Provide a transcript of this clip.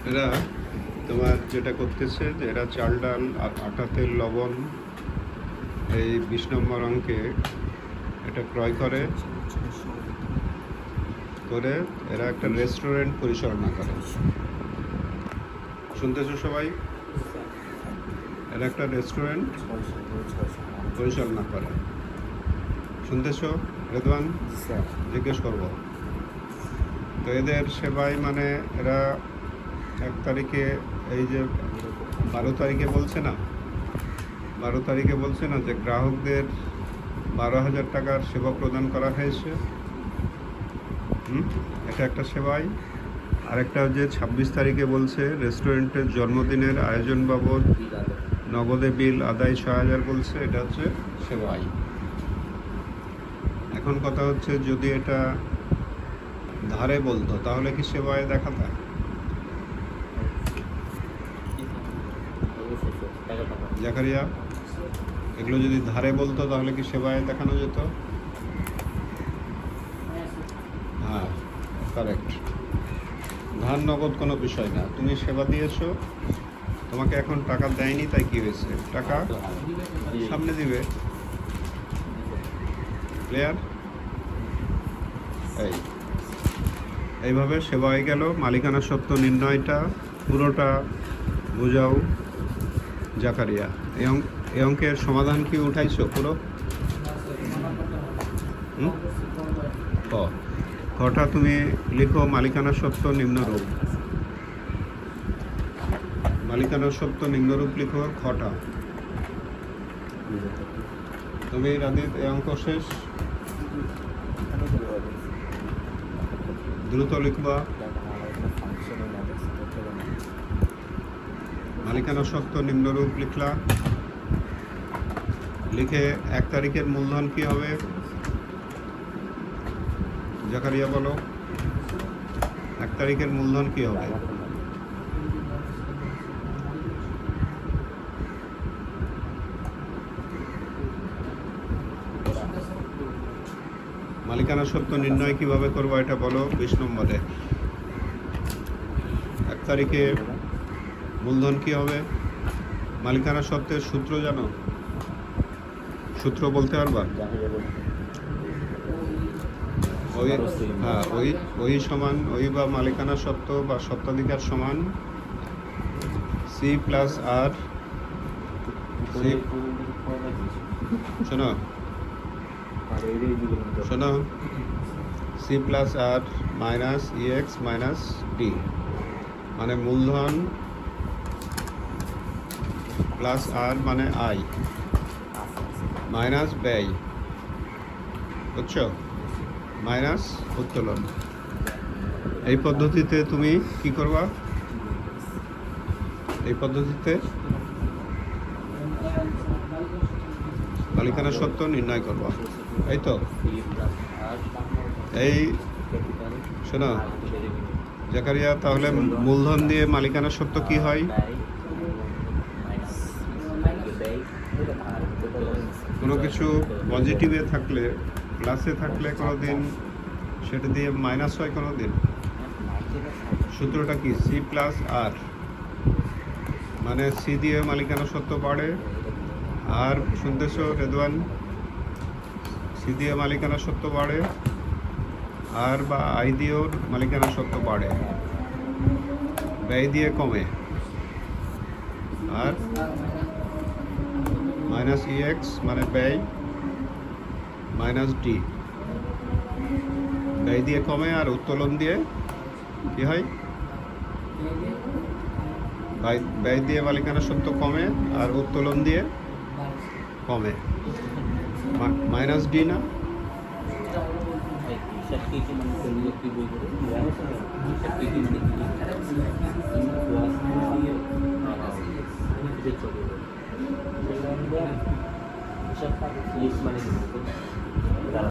এরা তোমার যেটা করতেছে যে এরা চাল ডাল আর আটা তেল লবণ এই 20 নম্বর অঙ্কে এটা ক্রয় করে এরা একটা রেস্টুরেন্ট পরিচালনা করে। শুনতেছো সবাই? এরা একটা রেস্টুরেন্ট পরিচালনা করে। শুনতেছো রেদওয়ান? জিজ্ঞেস করবো তো এদের সেবায় মানে এরা 1 তারিখে এই যে 12 তারিখে বলছে না 12 তারিখে বলছে না যে গ্রাহকদের 12,000 টাকার সেবা প্রদান করা হয়েছে। এটা একটা সেবাই। আরেকটা যে 26 তারিখে বলছে রেস্টুরেন্টের জন্মদিনের আয়োজন বাবদ নগদে বিল আদায় 6,000 বলছে, এটা হচ্ছে সেবাই। এখন কথা হচ্ছে যদি এটা ধারে বলতো তাহলে কি সেবায় দেখাতা? জাকারিয়া, এগুলো যদি ধারে বলতো তাহলে কি সেবায় দেখানো যেত? হ্যাঁ, কারেক্ট। ধার নগদ কোনো বিষয় না, তুমি সেবা দিয়েছো, তোমাকে এখন টাকা দেয়নি, তাই কি হয়েছে? টাকা সামনে দিবে। ক্লিয়ার? এইভাবে সেবা হয়ে গেল। মালিকানা সত্ত্ব নির্ণয়টা পুরোটা বোঝাও জাকারিয়া। এই অঙ্কের সমাধান কি উঠাইছো পুরো? কটা তুমি লিখো মালিকানা সত্ত্ব নিম্নরূপ। মালিকানা সত্ত্ব নিম্নরূপ লিখো খটা। তুমি রাদিত এই অঙ্ক শেষ, দ্রুত লিখবা। মালিকানা সত্ত্ব নিম্নরূপ লিখলা, লিখে 1 তারিখের মূলধন কি হবে? জাকারিয়া বলো, 1 তারিখের মূলধন কি হবে? মালিকানা সত্ত্ব নির্ণয় কিভাবে করবো এটা বলো 20 নম্বরে। 1 তারিখে মূলধন কি হবে? মালিকানা সত্ত্বের সূত্র জানো? সূত্র বলতে পারবা? ওই সমান ওই বা মালিকানা সত্ত্ব বা সত্ত্বাধিকার সমান সি প্লাস আর শোনো সি প্লাস আর মাইনাস ইএক্স মাইনাস ডি, মানে মূলধন প্লাস আর মানে আই মাইনাস ব্যয়, বুঝছো? মাইনাস উত্তোলন। এই পদ্ধতিতে তুমি কি করবা? এই পদ্ধতিতে মালিকানা সত্ত্ব নির্ণয় করবা, এই তো। এই শোনো জাকারিয়া, তাহলে মূলধন দিয়ে মালিকানা সত্ত্ব কি হয়? কোনো কিছু পজিটিভে থাকলে, প্লাসে থাকলে কোনো দিন সেটা দিয়ে মাইনাস হয় কোনো দিন। সূত্রটা কি? সি প্লাস আর, মানে সি দিয়ে মালিকানা সত্ত্ব বাড়ে। আর শুনতেছো রেদওয়ান? সি দিয়ে মালিকানা সত্ত্ব বাড়ে, আর বা আই দিয়েও মালিকানা সত্ত্ব বাড়ে, ব্যয় দিয়ে কমে। আর মাইনাস ইএক্স মানে ব্যয় মাইনাস ডি, ব্যয় দিয়ে কমে আর উত্তোলন দিয়ে কি হয়? ব্যয় দিয়ে মালিকানা সত্ত্ব কমে আর উত্তোলন দিয়ে কমে। মাইনাস ডি না? মানে